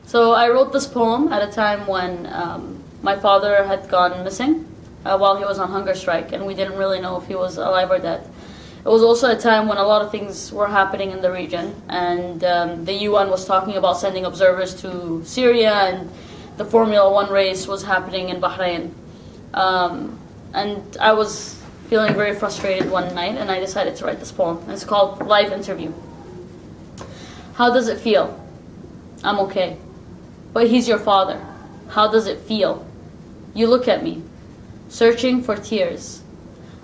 So I wrote this poem at a time when my father had gone missing while he was on hunger strike, and we didn't really know if he was alive or dead. It was also a time when a lot of things were happening in the region, and the UN was talking about sending observers to Syria, and the Formula One race was happening in Bahrain. And I was feeling very frustrated one night, and I decided to write this poem. It's called Live Interview. How does it feel? I'm okay. But he's your father. How does it feel? You look at me, searching for tears.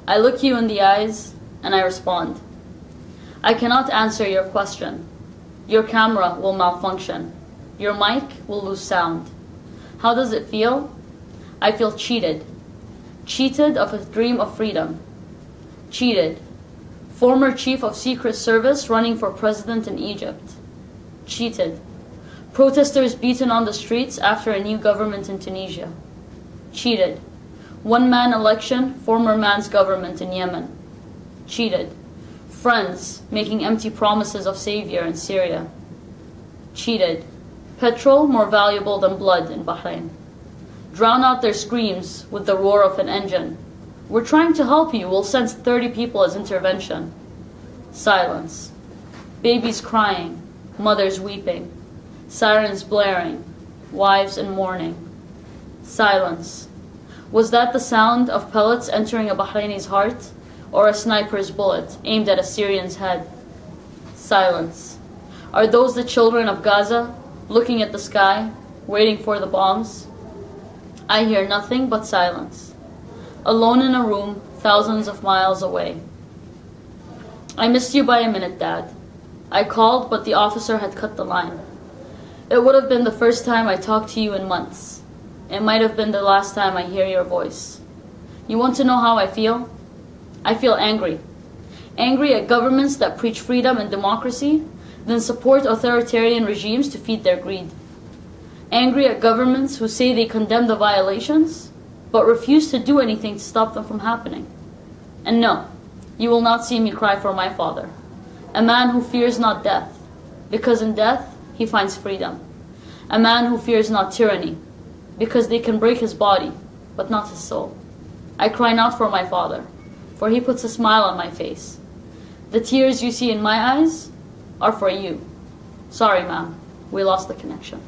I look you in the eyes, and I respond. I cannot answer your question. Your camera will malfunction. Your mic will lose sound. How does it feel? I feel cheated. Cheated of a dream of freedom. Cheated. Former chief of Secret Service running for president in Egypt. Cheated. Protesters beaten on the streets after a new government in Tunisia. Cheated. One-man election, former man's government in Yemen. Cheated. Friends making empty promises of savior in Syria. Cheated. Petrol more valuable than blood in Bahrain. Drown out their screams with the roar of an engine. We're trying to help you. We'll send 30 people as intervention. Silence. Babies crying. Mothers weeping. Sirens blaring. Wives in mourning. Silence. Was that the sound of pellets entering a Bahraini's heart, or a sniper's bullet aimed at a Syrian's head? Silence. Are those the children of Gaza, looking at the sky, waiting for the bombs? I hear nothing but silence. Alone in a room, thousands of miles away. I missed you by a minute, Dad. I called, but the officer had cut the line. It would have been the first time I talked to you in months. It might have been the last time I hear your voice. You want to know how I feel? I feel angry. Angry at governments that preach freedom and democracy, then support authoritarian regimes to feed their greed. Angry at governments who say they condemn the violations, but refuse to do anything to stop them from happening. And no, you will not see me cry for my father, a man who fears not death, because in death he finds freedom. A man who fears not tyranny, because they can break his body, but not his soul. I cry not for my father, for he puts a smile on my face. The tears you see in my eyes are for you. Sorry, ma'am, we lost the connection.